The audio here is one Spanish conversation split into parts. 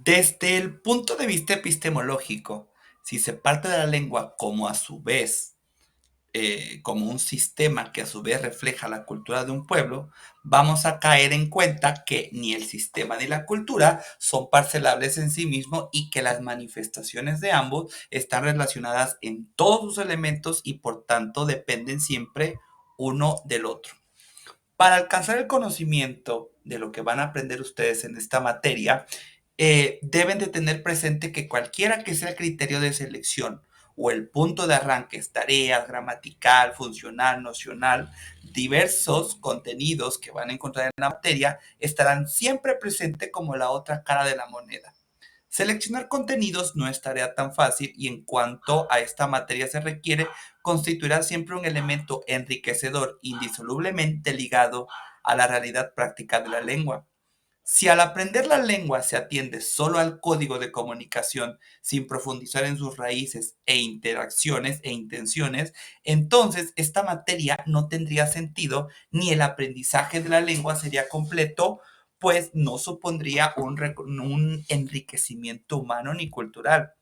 Desde el punto de vista epistemológico, si se parte de la lengua como a su vez, como un sistema que a su vez refleja la cultura de un pueblo, vamos a caer en cuenta que ni el sistema ni la cultura son parcelables en sí mismos y que las manifestaciones de ambos están relacionadas en todos sus elementos y por tanto dependen siempre uno del otro. Para alcanzar el conocimiento de lo que van a aprender ustedes en esta materia, deben de tener presente que cualquiera que sea el criterio de selección o el punto de arranque, tareas, gramatical, funcional, nocional, diversos contenidos que van a encontrar en la materia estarán siempre presentes como la otra cara de la moneda. Seleccionar contenidos no es tarea tan fácil y en cuanto a esta materia se requiere, constituirá siempre un elemento enriquecedor indisolublemente ligado a la realidad práctica de la lengua. Si al aprender la lengua se atiende solo al código de comunicación sin profundizar en sus raíces e interacciones e intenciones, entonces esta materia no tendría sentido ni el aprendizaje de la lengua sería completo, pues no supondría un enriquecimiento humano ni cultural.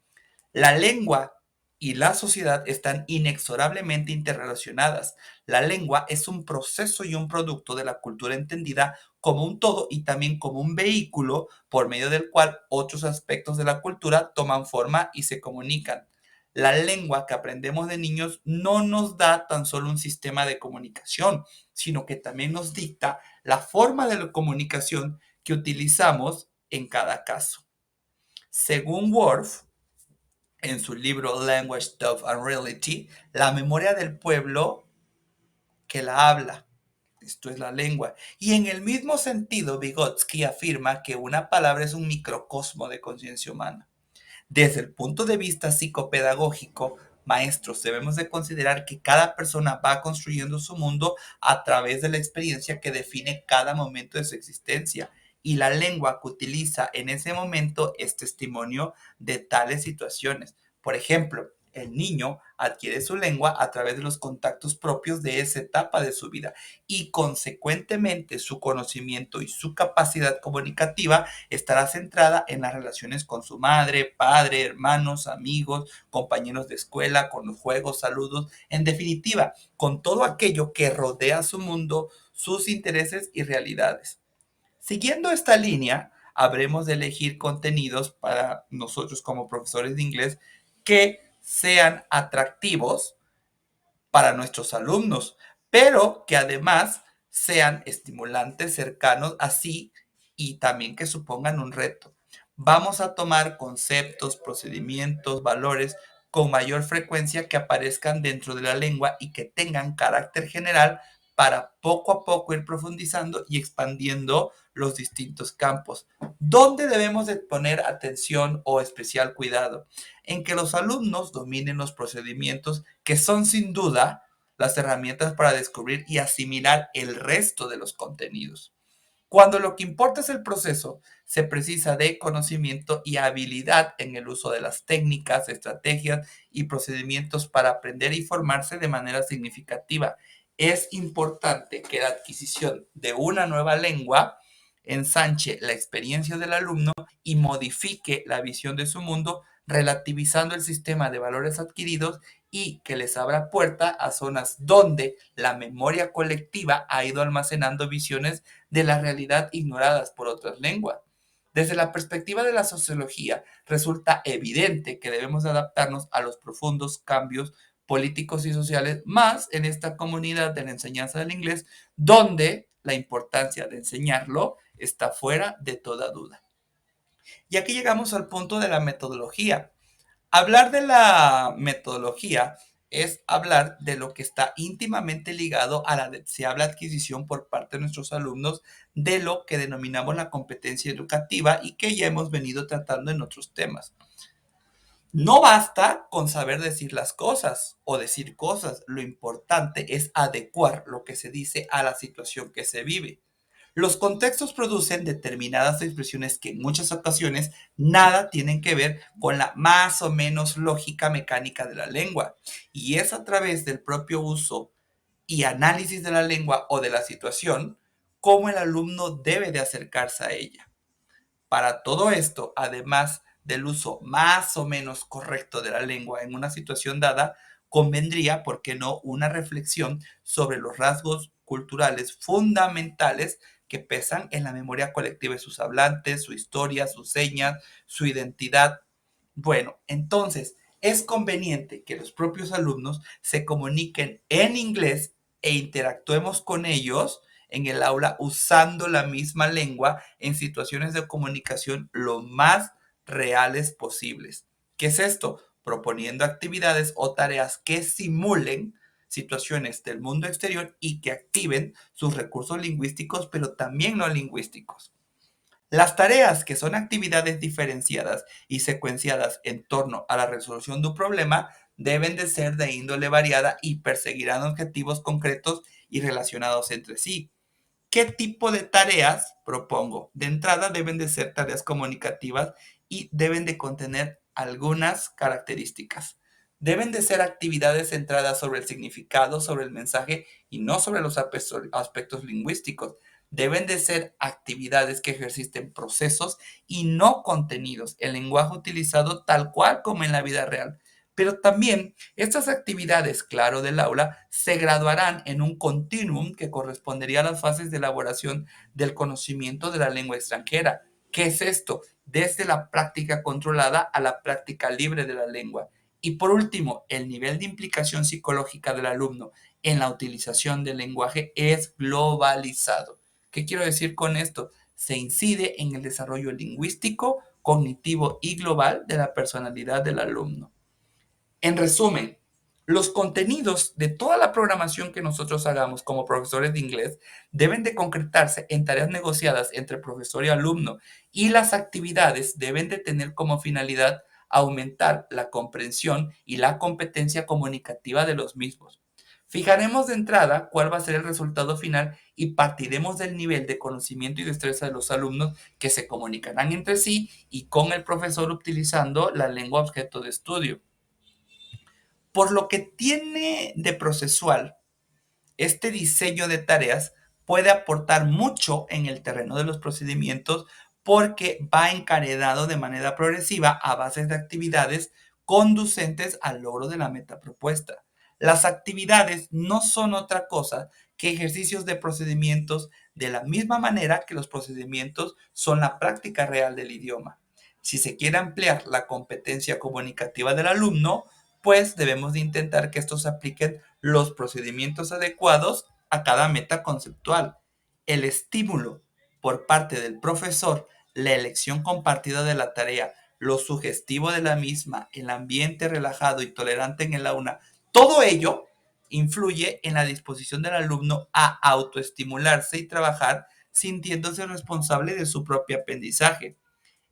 La lengua y la sociedad están inexorablemente interrelacionadas. La lengua es un proceso y un producto de la cultura entendida como un todo y también como un vehículo por medio del cual otros aspectos de la cultura toman forma y se comunican. La lengua que aprendemos de niños no nos da tan solo un sistema de comunicación, sino que también nos dicta la forma de la comunicación que utilizamos en cada caso. Según Worf, en su libro Language, Thought and Reality, la memoria del pueblo que la habla. Esto es la lengua. Y en el mismo sentido, Vygotsky afirma que una palabra es un microcosmo de conciencia humana. Desde el punto de vista psicopedagógico, maestros, debemos de considerar que cada persona va construyendo su mundo a través de la experiencia que define cada momento de su existencia. Y la lengua que utiliza en ese momento es testimonio de tales situaciones. Por ejemplo, el niño adquiere su lengua a través de los contactos propios de esa etapa de su vida y consecuentemente su conocimiento y su capacidad comunicativa estará centrada en las relaciones con su madre, padre, hermanos, amigos, compañeros de escuela, con los juegos, saludos, en definitiva, con todo aquello que rodea su mundo, sus intereses y realidades. Siguiendo esta línea, habremos de elegir contenidos para nosotros como profesores de inglés que sean atractivos para nuestros alumnos, pero que además sean estimulantes, cercanos, así y también que supongan un reto. Vamos a tomar conceptos, procedimientos, valores con mayor frecuencia que aparezcan dentro de la lengua y que tengan carácter general para poco a poco ir profundizando y expandiendo los distintos campos. ¿Dónde debemos de poner atención o especial cuidado? En que los alumnos dominen los procedimientos que son sin duda las herramientas para descubrir y asimilar el resto de los contenidos. Cuando lo que importa es el proceso, se precisa de conocimiento y habilidad en el uso de las técnicas, estrategias y procedimientos para aprender y formarse de manera significativa. Es importante que la adquisición de una nueva lengua ensanche la experiencia del alumno y modifique la visión de su mundo, relativizando el sistema de valores adquiridos y que les abra puerta a zonas donde la memoria colectiva ha ido almacenando visiones de la realidad ignoradas por otras lenguas. Desde la perspectiva de la sociología, resulta evidente que debemos adaptarnos a los profundos cambios políticos y sociales, más en esta comunidad de la enseñanza del inglés, donde la importancia de enseñarlo está fuera de toda duda. Y aquí llegamos al punto de la metodología. Hablar de la metodología es hablar de lo que está íntimamente ligado a la deseable adquisición por parte de nuestros alumnos de lo que denominamos la competencia educativa y que ya hemos venido tratando en otros temas. No basta con saber decir las cosas o decir cosas, lo importante es adecuar lo que se dice a la situación que se vive. Los contextos producen determinadas expresiones que en muchas ocasiones nada tienen que ver con la más o menos lógica mecánica de la lengua. Y es a través del propio uso y análisis de la lengua o de la situación cómo el alumno debe de acercarse a ella. Para todo esto, además del uso más o menos correcto de la lengua en una situación dada, convendría, ¿por qué no?, una reflexión sobre los rasgos culturales fundamentales que pesan en la memoria colectiva de sus hablantes, su historia, sus señas, su identidad. Bueno, entonces es conveniente que los propios alumnos se comuniquen en inglés e interactuemos con ellos en el aula usando la misma lengua en situaciones de comunicación lo más reales posibles. ¿Qué es esto? Proponiendo actividades o tareas que simulen situaciones del mundo exterior y que activen sus recursos lingüísticos, pero también no lingüísticos. Las tareas, que son actividades diferenciadas y secuenciadas en torno a la resolución de un problema, deben de ser de índole variada y perseguirán objetivos concretos y relacionados entre sí. ¿Qué tipo de tareas propongo? De entrada deben de ser tareas comunicativas y deben de contener algunas características. Deben de ser actividades centradas sobre el significado, sobre el mensaje y no sobre los aspectos lingüísticos. Deben de ser actividades que ejerciten procesos y no contenidos, el lenguaje utilizado tal cual como en la vida real. Pero también estas actividades, claro, del aula, se graduarán en un continuum que correspondería a las fases de elaboración del conocimiento de la lengua extranjera. ¿Qué es esto? Desde la práctica controlada a la práctica libre de la lengua. Y por último, el nivel de implicación psicológica del alumno en la utilización del lenguaje es globalizado. ¿Qué quiero decir con esto? Se incide en el desarrollo lingüístico, cognitivo y global de la personalidad del alumno. En resumen, los contenidos de toda la programación que nosotros hagamos como profesores de inglés deben de concretarse en tareas negociadas entre profesor y alumno, y las actividades deben de tener como finalidad aumentar la comprensión y la competencia comunicativa de los mismos. Fijaremos de entrada cuál va a ser el resultado final y partiremos del nivel de conocimiento y destreza de los alumnos, que se comunicarán entre sí y con el profesor utilizando la lengua objeto de estudio. Por lo que tiene de procesual, este diseño de tareas puede aportar mucho en el terreno de los procedimientos, porque va encadenado de manera progresiva a bases de actividades conducentes al logro de la meta propuesta. Las actividades no son otra cosa que ejercicios de procedimientos, de la misma manera que los procedimientos son la práctica real del idioma. Si se quiere ampliar la competencia comunicativa del alumno, pues debemos de intentar que estos apliquen los procedimientos adecuados a cada meta conceptual. El estímulo por parte del profesor, la elección compartida de la tarea, lo sugestivo de la misma, el ambiente relajado y tolerante en el aula, todo ello influye en la disposición del alumno a autoestimularse y trabajar sintiéndose responsable de su propio aprendizaje.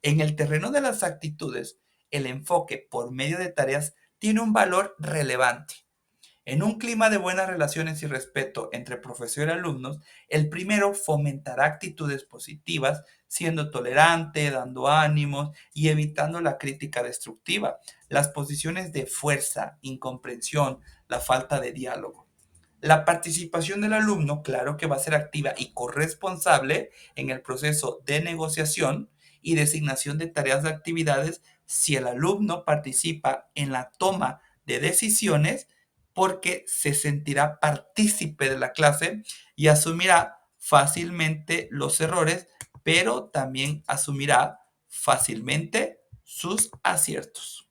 En el terreno de las actitudes, el enfoque por medio de tareas tiene un valor relevante. En un clima de buenas relaciones y respeto entre profesor y alumnos, el primero fomentará actitudes positivas, siendo tolerante, dando ánimos y evitando la crítica destructiva, las posiciones de fuerza, incomprensión, la falta de diálogo. La participación del alumno, claro que va a ser activa y corresponsable en el proceso de negociación y designación de tareas de actividades, si el alumno participa en la toma de decisiones, porque se sentirá partícipe de la clase y asumirá fácilmente los errores, pero también asumirá fácilmente sus aciertos.